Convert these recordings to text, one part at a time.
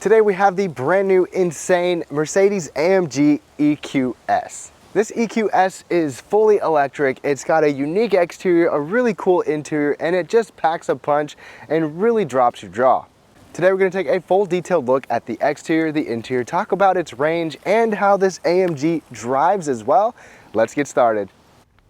Today we have the brand new insane Mercedes-AMG EQS. This EQS is fully electric. It's got a unique exterior, a really cool interior, and it just packs a punch and really drops your jaw. Today we're going to take a full detailed look at the exterior, the interior, talk about its range and how this AMG drives as well. Let's get started.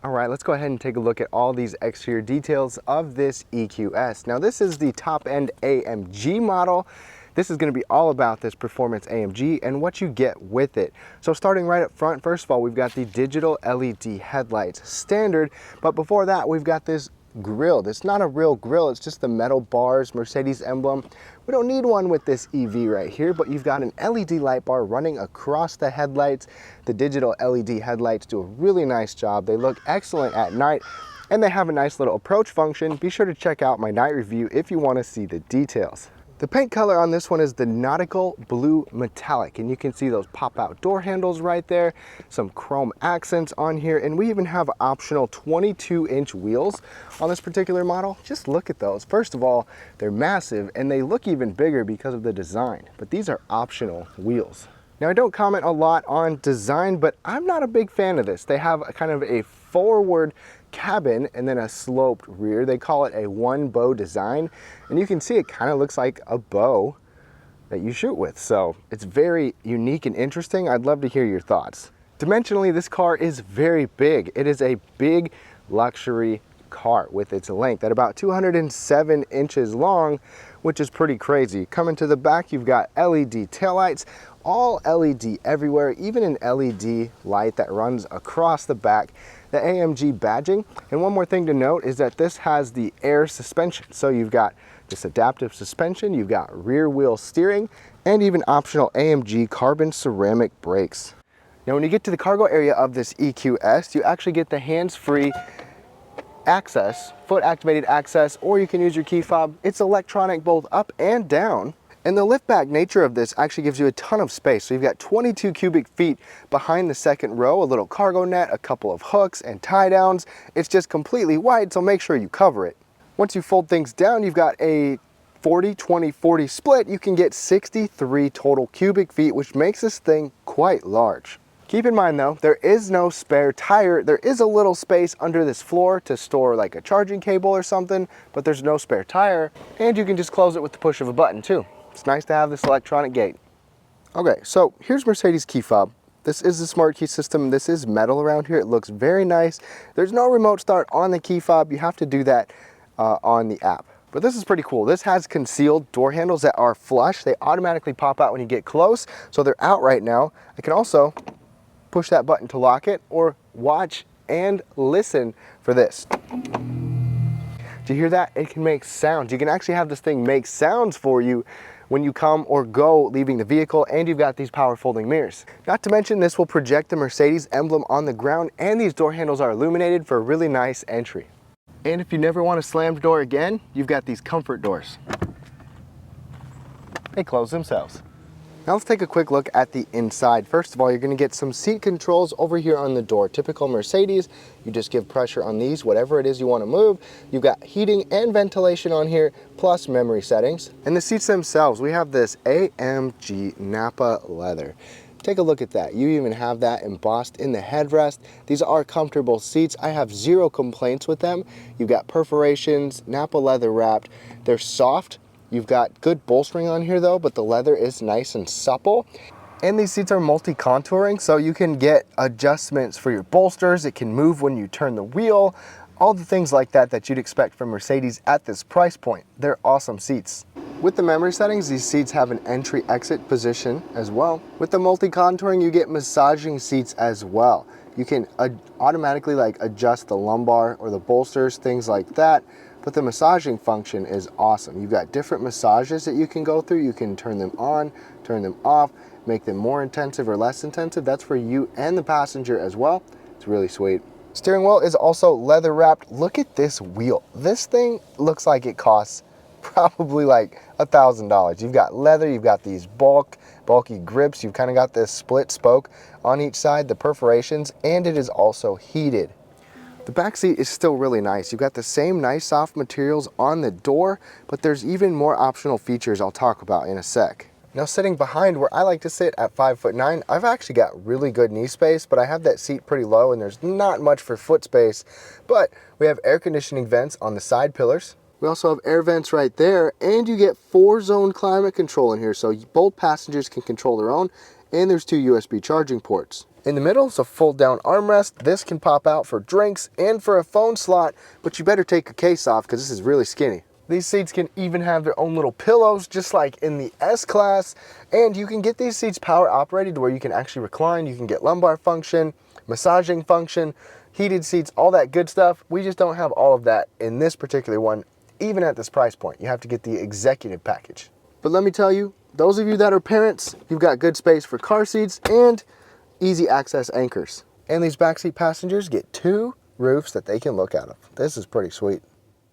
All right, let's go ahead and take a look at all these exterior details of this EQS. Now this is the top end AMG model. This is going to be all about this performance AMG and what you get with it. So starting right up front, first of all, we've got the digital LED headlights, standard, but before that, we've got this grille. It's not a real grille, it's just the metal bars, Mercedes emblem. We don't need one with this EV right here, but you've got an LED light bar running across the headlights. The digital LED headlights do a really nice job. They look excellent at night, and they have a nice little approach function. Be sure to check out my night review if you want to see the details. The paint color on this one is the nautical blue metallic, and you can see those pop-out door handles right there, some chrome accents on here, and we even have optional 22-inch wheels on this particular model. Just look at those. First of all, they're massive, and they look even bigger because of the design, but these are optional wheels. Now, I don't comment a lot on design, but I'm not a big fan of this. They have a kind of a forward cabin and then a sloped rear. They call it a one bow design, and you can see it kind of looks like a bow that you shoot with. So it's very unique and interesting. I'd love to hear your thoughts. Dimensionally, this car is very big. It is a big luxury car with its length at about 207 inches long, which is pretty crazy. Coming to the back, you've got LED taillights, all LED everywhere, even an LED light that runs across the back, the AMG badging. And one more thing to note is that this has the air suspension. So you've got this adaptive suspension, you've got rear wheel steering, and even optional AMG carbon ceramic brakes. Now, when you get to the cargo area of this EQS, you actually get the hands-free access, foot activated access, or you can use your key fob. It's electronic both up and down. And the lift back nature of this actually gives you a ton of space. So you've got 22 cubic feet behind the second row, a little cargo net, a couple of hooks and tie downs. It's just completely wide, so make sure you cover it. Once you fold things down, you've got a 40-20-40 split. You can get 63 total cubic feet, which makes this thing quite large. Keep in mind though, there is no spare tire. There is a little space under this floor to store like a charging cable or something, but there's no spare tire, and you can just close it with the push of a button too. It's nice to have this electronic gate. Okay, so here's Mercedes key fob. This is the smart key system. This is metal around here. It looks very nice. There's no remote start on the key fob. You have to do that on the app. But this is pretty cool. This has concealed door handles that are flush. They automatically pop out when you get close, so they're out right now. I can also push that button to lock it or watch and listen for this. Do you hear that? It can make sounds. You can actually have this thing make sounds for you when you come or go leaving the vehicle, and you've got these power folding mirrors. Not to mention, this will project the Mercedes emblem on the ground, and these door handles are illuminated for a really nice entry. And if you never want to slam the door again, you've got these comfort doors. They close themselves. Now let's take a quick look at the inside. First of all, you're going to get some seat controls over here on the door. Typical Mercedes, you just give pressure on these, whatever it is you want to move. You've got heating and ventilation on here, plus memory settings. And the seats themselves, we have this AMG Napa leather. Take a look at that. You even have that embossed in the headrest. These are comfortable seats. I have zero complaints with them. You've got perforations, Napa leather wrapped. They're soft. You've got good bolstering on here though, but the leather is nice and supple. And these seats are multi-contouring, so you can get adjustments for your bolsters. It can move when you turn the wheel. All the things like that that you'd expect from Mercedes at this price point. They're awesome seats. With the memory settings, these seats have an entry-exit position as well. With the multi-contouring, you get massaging seats as well. You can automatically adjust the lumbar or the bolsters, things like that. But the massaging function is awesome. You've got different massages that you can go through. You can turn them on, turn them off, make them more intensive or less intensive. That's for you and the passenger as well. It's really sweet. Steering wheel is also leather wrapped. Look at this wheel. This thing looks like it costs probably like $1,000. You've got leather, you've got these bulky grips, you've kind of got this split spoke on each side, the perforations, and it is also heated. The back seat is still really nice. You've got the same nice soft materials on the door, but there's even more optional features I'll talk about in a sec. Now sitting behind where I like to sit at 5'9", I've actually got really good knee space, but I have that seat pretty low and there's not much for foot space. But we have air conditioning vents on the side pillars. We also have air vents right there, and you get 4-zone climate control in here, so both passengers can control their own, and there's 2 USB charging ports. In the middle is a fold down armrest. This can pop out for drinks and for a phone slot, but you better take a case off because this is really skinny. These seats can even have their own little pillows, just like in the S-Class, and you can get these seats power operated to where you can actually recline, you can get lumbar function, massaging function, heated seats, all that good stuff. We just don't have all of that in this particular one, even at this price point. You have to get the executive package. But let me tell you, those of you that are parents, you've got good space for car seats and easy access anchors. And these backseat passengers get 2 roofs that they can look out of. This is pretty sweet.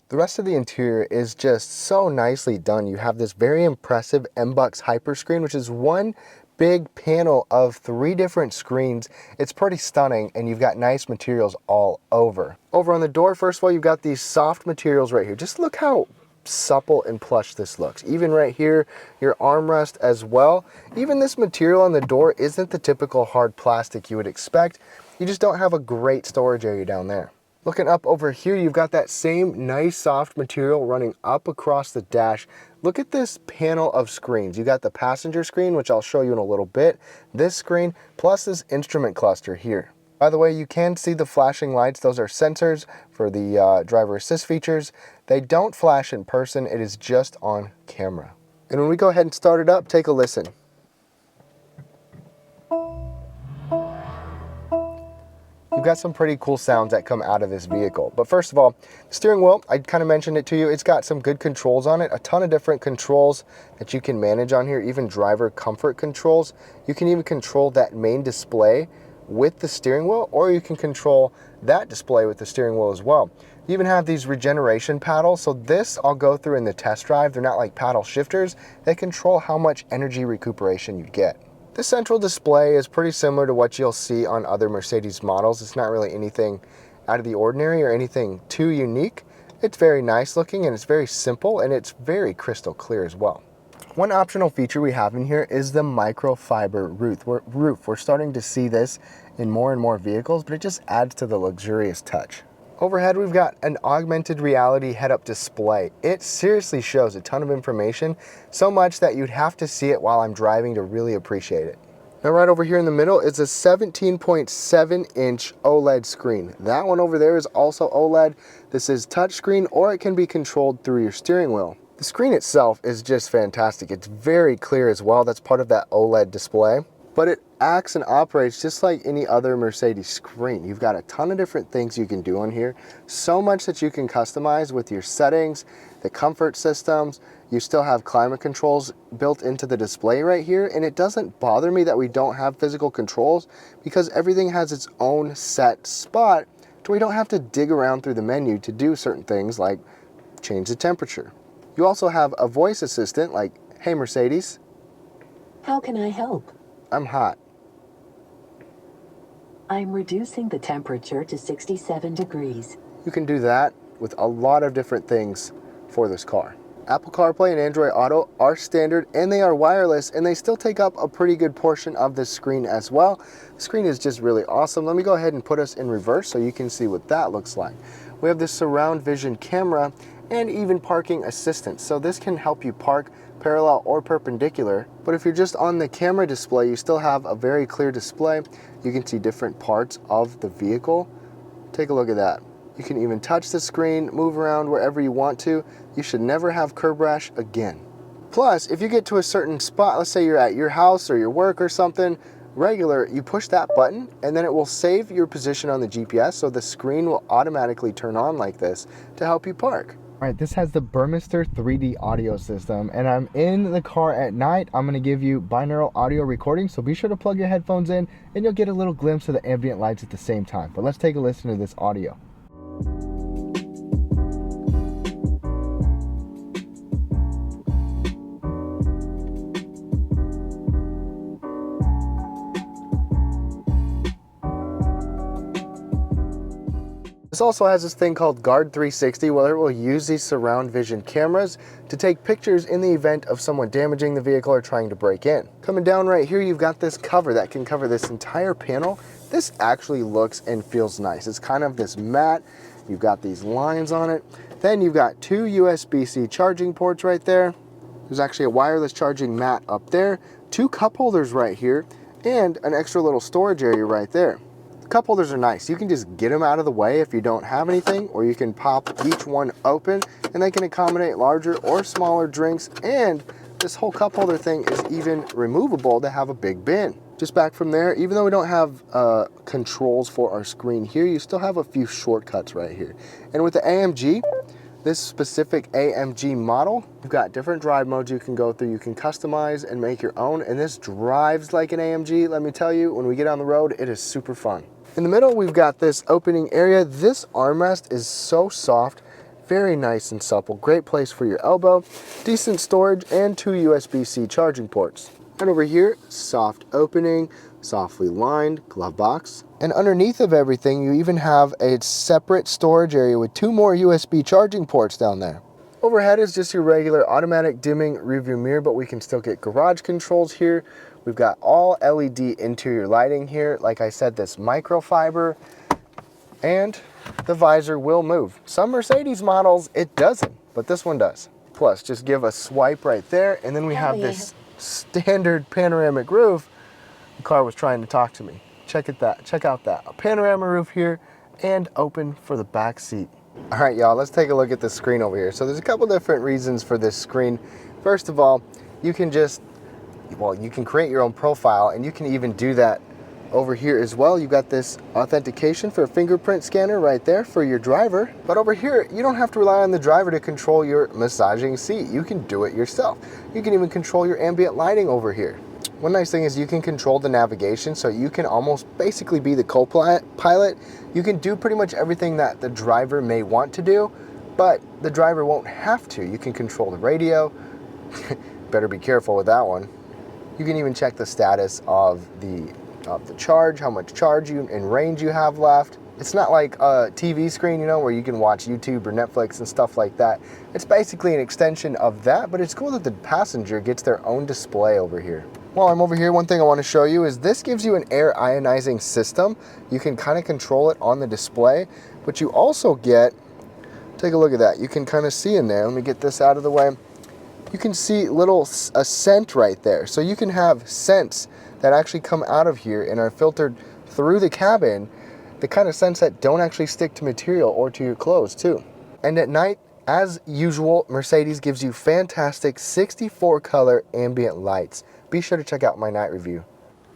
The rest of the interior is just so nicely done. You have this very impressive MBUX Hyperscreen, which is one big panel of 3 different screens. It's pretty stunning, and you've got nice materials all over. Over on the door, first of all, you've got these soft materials right here. Just look how supple and plush this looks. Even right here, your armrest as well. Even this material on the door isn't the typical hard plastic you would expect. You just don't have a great storage area down there. Looking up over here, you've got that same nice soft material running up across the dash. Look at this panel of screens. You got the passenger screen, which I'll show you in a little bit, this screen, plus this instrument cluster here. By the way, you can see the flashing lights. Those are sensors for the driver assist features. They don't flash in person. It is just on camera. And when we go ahead and start it up, take a listen. You've got some pretty cool sounds that come out of this vehicle. But first of all, the steering wheel, I kind of mentioned it to you, it's got some good controls on it, a ton of different controls that you can manage on here, even driver comfort controls. You can even control that main display with the steering wheel, or you can control that display with the steering wheel as well. You even have these regeneration paddles, so this I'll go through in the test drive. They're not like paddle shifters, they control how much energy recuperation you get. The central display is pretty similar to what you'll see on other Mercedes models. It's not really anything out of the ordinary or anything too unique. It's very nice looking and it's very simple and it's very crystal clear as well. One optional feature we have in here is the microfiber roof. We're starting to see this in more and more vehicles, but it just adds to the luxurious touch. Overhead, we've got an augmented reality head-up display. It seriously shows a ton of information, so much that you'd have to see it while I'm driving to really appreciate it. Now right over here in the middle is a 17.7-inch OLED screen. That one over there is also OLED. This is touchscreen, or it can be controlled through your steering wheel. The screen itself is just fantastic. It's very clear as well. That's part of that OLED display. But it acts and operates just like any other Mercedes screen. You've got a ton of different things you can do on here. So much that you can customize with your settings, the comfort systems. You still have climate controls built into the display right here. And it doesn't bother me that we don't have physical controls because everything has its own set spot so we don't have to dig around through the menu to do certain things like change the temperature. You also have a voice assistant like, "Hey Mercedes, how can I help? I'm hot." I'm reducing the temperature to 67 degrees. You can do that with a lot of different things for this car. Apple CarPlay and Android Auto are standard and they are wireless, and they still take up a pretty good portion of the screen as well. The screen is just really awesome. Let me go ahead and put us in reverse so you can see what that looks like. We have this surround vision camera and even parking assistance. So this can help you park parallel or perpendicular. But if you're just on the camera display, you still have a very clear display. You can see different parts of the vehicle. Take a look at that. You can even touch the screen, move around wherever you want to. You should never have curb rash again. Plus, if you get to a certain spot, let's say you're at your house or your work or something, regular, you push that button and then it will save your position on the GPS, so the screen will automatically turn on like this to help you park. All right, this has the Burmester 3D audio system, and I'm in the car at night. I'm gonna give you binaural audio recording, so be sure to plug your headphones in and you'll get a little glimpse of the ambient lights at the same time. But let's take a listen to this audio. This also has this thing called Guard 360 where it will use these surround vision cameras to take pictures in the event of someone damaging the vehicle or trying to break in. Coming down right here, you've got this cover that can cover this entire panel. This actually looks and feels nice. It's kind of this matte. You've got these lines on it. Then you've got two USB-C charging ports right there. There's actually a wireless charging mat up there, two cup holders right here, and an extra little storage area right there. The cup holders are nice. You can just get them out of the way if you don't have anything, or you can pop each one open and they can accommodate larger or smaller drinks. And this whole cup holder thing is even removable to have a big bin. Just back from there, even though we don't have controls for our screen here, you still have a few shortcuts right here. And with the AMG, this specific AMG model, you've got different drive modes you can go through. You can customize and make your own, and this drives like an AMG. Let me tell you, when we get on the road, it is super fun. In the middle, we've got this opening area. This armrest is so soft, very nice and supple. Great place for your elbow, decent storage, and two USB-C charging ports. And over here, soft opening, softly lined glove box. And underneath of everything, you even have a separate storage area with two more USB charging ports down there. Overhead is just your regular automatic dimming rearview mirror, but we can still get garage controls here. We've got all LED interior lighting here. Like I said, this microfiber, and the visor will move. Some Mercedes models, it doesn't, but this one does. Plus, just give a swipe right there, and then we have this standard panoramic roof. The car was trying to talk to me. Check out that. A panorama roof here, and open for the back seat. All right, y'all, let's take a look at the screen over here. So there's a couple different reasons for this screen. First of all, you can create your own profile, and you can even do that over here as well. You've got this authentication for a fingerprint scanner right there for your driver. But over here, you don't have to rely on the driver to control your massaging seat. You can do it yourself. You can even control your ambient lighting over here. One nice thing is you can control the navigation, so you can almost basically be the co-pilot. You can do pretty much everything that the driver may want to do, but the driver won't have to. You can control the radio. Better be careful with that one. You can even check the status of the charge, how much charge and range you have left. It's not like a TV screen, you know, where you can watch YouTube or Netflix and stuff like that. It's basically an extension of that, but it's cool that the passenger gets their own display over here. While I'm over here, one thing I want to show you is this gives you an air ionizing system. You can kind of control it on the display, but you also get, take a look at that. You can kind of see in there, let me get this out of the way. You can see a scent right there. So you can have scents that actually come out of here and are filtered through the cabin, the kind of scents that don't actually stick to material or to your clothes too. And at night, as usual, Mercedes gives you fantastic 64 color ambient lights. Be sure to check out my night review.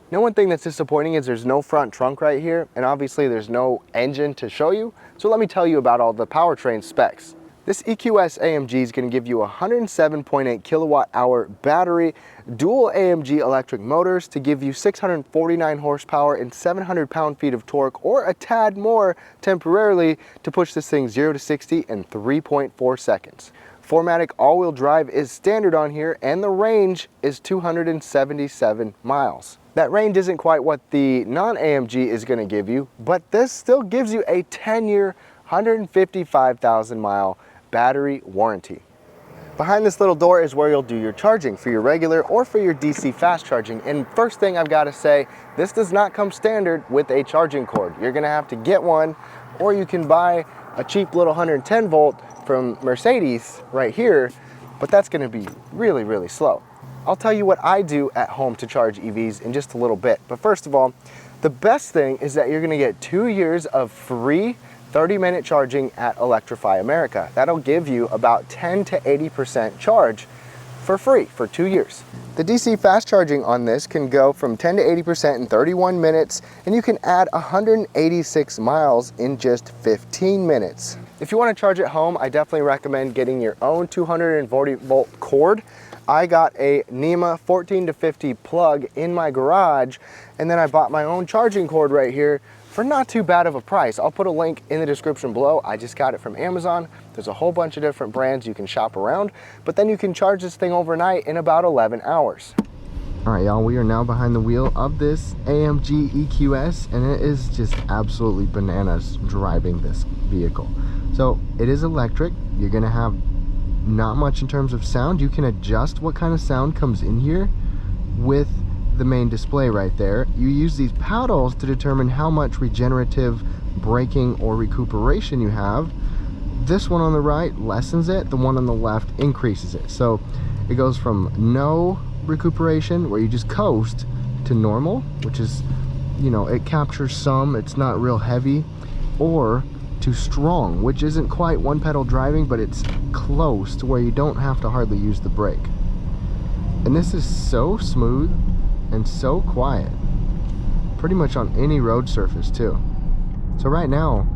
Now, one thing that's disappointing is there's no front trunk right here, and obviously there's no engine to show you. So let me tell you about all the powertrain specs. This EQS AMG is going to give you a 107.8 kilowatt hour battery, dual AMG electric motors to give you 649 horsepower and 700 pound-feet of torque, or a tad more temporarily to push this thing 0 to 60 in 3.4 seconds. 4MATIC all-wheel drive is standard on here, and the range is 277 miles. That range isn't quite what the non-AMG is going to give you, but this still gives you a 10-year, 155,000 mile battery warranty. Behind this little door is where you'll do your charging for your regular or for your DC fast charging. And first thing I've got to say, this does not come standard with a charging cord. You're going to have to get one, or you can buy a cheap little 110 volt from Mercedes right here, but that's going to be really, really slow. I'll tell you what I do at home to charge EVs in just a little bit. But first of all, the best thing is that you're going to get 2 years of free 30-minute charging at Electrify America. That'll give you about 10 to 80% charge for free for 2 years. The DC fast charging on this can go from 10 to 80% in 31 minutes, and you can add 186 miles in just 15 minutes. If you want to charge at home, I definitely recommend getting your own 240 volt cord. I got a NEMA 14 to 50 plug in my garage, and then I bought my own charging cord right here for not too bad of a price. I'll put a link in the description below. I just got it from Amazon. There's a whole bunch of different brands you can shop around, but then you can charge this thing overnight in about 11 hours. All right, y'all, we are now behind the wheel of this AMG EQS, and it is just absolutely bananas driving this vehicle. So it is electric. You're gonna have not much in terms of sound. You can adjust what kind of sound comes in here with the main display right there. You use these paddles to determine how much regenerative braking or recuperation you have. This one on the right lessens it, the one on the left increases it. So it goes from no recuperation, where you just coast, to normal, which is, you know, it captures some, it's not real heavy, or to strong, which isn't quite one pedal driving, but it's close to where you don't have to hardly use the brake. And this is so smooth and so quiet, pretty much on any road surface too. So right now,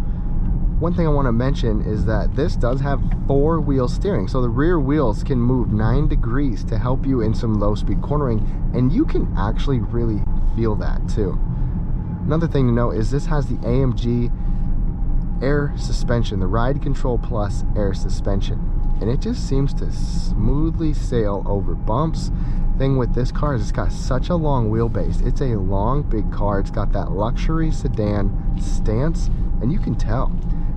one thing I want to mention is that this does have 4-wheel steering. So the rear wheels can move 9 degrees to help you in some low speed cornering, and you can actually really feel that too. Another thing to note is this has the AMG air suspension, the Ride Control Plus air suspension, and it just seems to smoothly sail over bumps. Thing with this car is it's got such a long wheelbase. It's a long, big car. It's got that luxury sedan stance, and you can tell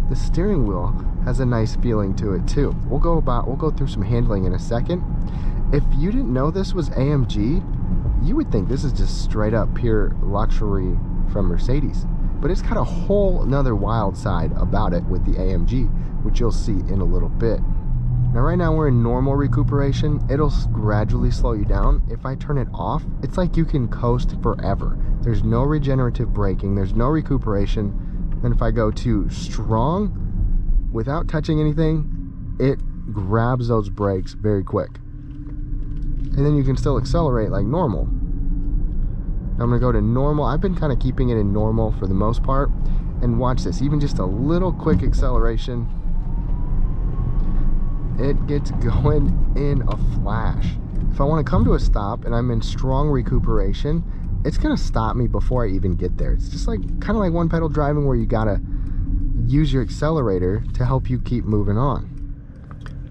the steering wheel has a nice feeling to it too. We'll go through some handling in a second. If you didn't know this was AMG, you would think this is just straight up pure luxury from Mercedes, but it's got a whole another wild side about it with the AMG, which you'll see in a little bit. Now right now we're in normal recuperation. It'll gradually slow you down. If I turn it off, it's like you can coast forever. There's no regenerative braking, there's no recuperation. And if I go to strong, without touching anything, it grabs those brakes very quick. And then you can still accelerate like normal. Now I'm gonna go to normal. I've been kind of keeping it in normal for the most part. And watch this, even just a little quick acceleration, it gets going in a flash. If I want to come to a stop and I'm in strong recuperation, it's gonna stop me before I even get there. It's just like kind of like one pedal driving, where you gotta use your accelerator to help you keep moving on.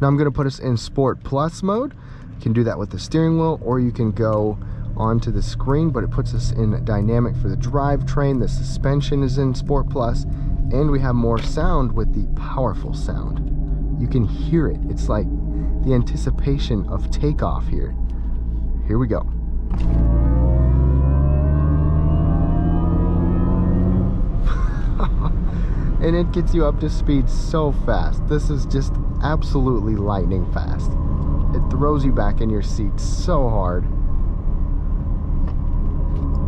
Now I'm gonna put us in Sport Plus mode. You can do that with the steering wheel, or you can go onto the screen, but it puts us in dynamic for the drivetrain. The suspension is in Sport Plus, and we have more sound with the powerful sound. You can hear it. It's like the anticipation of takeoff here. Here we go. And it gets you up to speed so fast. This is just absolutely lightning fast. It throws you back in your seat so hard.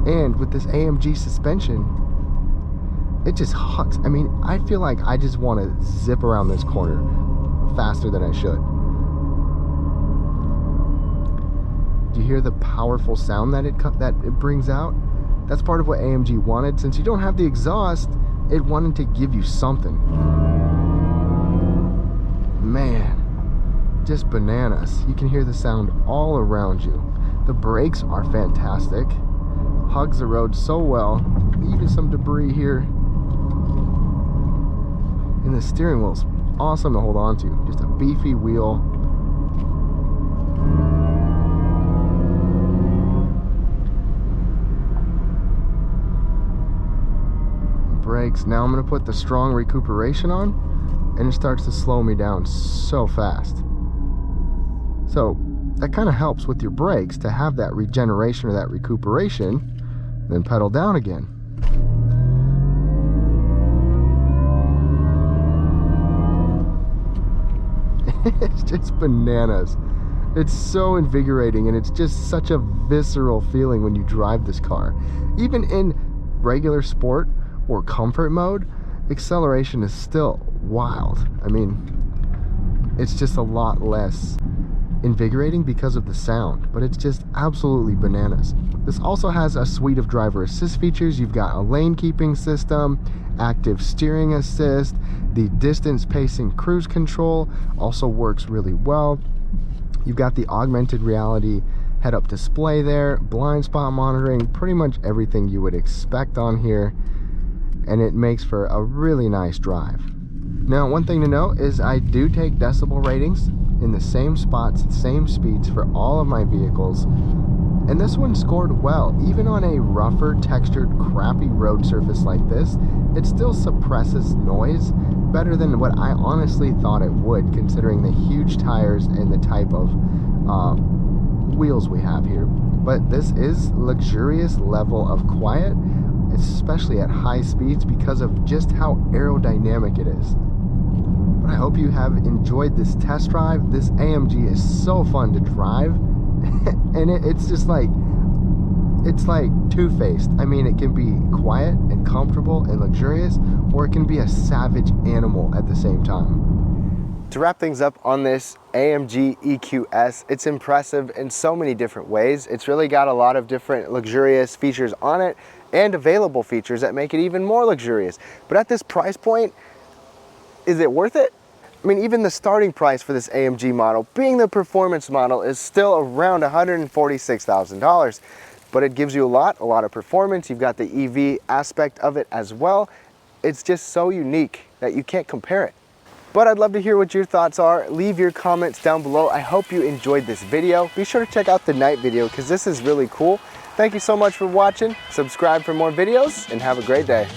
And with this AMG suspension, it just hucks. I mean, I feel like I just want to zip around this corner faster than I should. Do you hear the powerful sound that it brings out? That's part of what AMG wanted. Since you don't have the exhaust, it wanted to give you something. Man, just bananas. You can hear the sound all around you. The brakes are fantastic. Hugs the road so well. Even some debris here. And the steering wheel's awesome to hold on to. Just a beefy wheel. Brakes. Now I'm going to put the strong recuperation on, and it starts to slow me down so fast. So that kind of helps with your brakes to have that regeneration or that recuperation. Then pedal down again. It's just bananas. It's so invigorating, and it's just such a visceral feeling when you drive this car. Even in regular sport or comfort mode, acceleration is still wild. I mean, it's just a lot less invigorating because of the sound, but it's just absolutely bananas. This also has a suite of driver assist features. You've got a lane keeping system, active steering assist, the distance pacing cruise control also works really well. You've got the augmented reality head-up display there, blind spot monitoring, pretty much everything you would expect on here, and it makes for a really nice drive. Now, one thing to note is I do take decibel ratings in the same spots, same speeds for all of my vehicles. And this one scored well. Even on a rougher, textured, crappy road surface like this, it still suppresses noise better than what I honestly thought it would, considering the huge tires and the type of wheels we have here. But this is luxurious level of quiet, especially at high speeds, because of just how aerodynamic it is. But I hope you have enjoyed this test drive. This AMG is so fun to drive. And it's just like, it's like two-faced. I mean, it can be quiet and comfortable and luxurious, or it can be a savage animal at the same time. To wrap things up on this AMG EQS, it's impressive in so many different ways. It's really got a lot of different luxurious features on it and available features that make it even more luxurious. But at this price point, is it worth it? I mean, even the starting price for this AMG model, being the performance model, is still around $146,000. But it gives you a lot of performance. You've got the EV aspect of it as well. It's just so unique that you can't compare it. But I'd love to hear what your thoughts are. Leave your comments down below. I hope you enjoyed this video. Be sure to check out the night video because this is really cool. Thank you so much for watching. Subscribe for more videos and have a great day.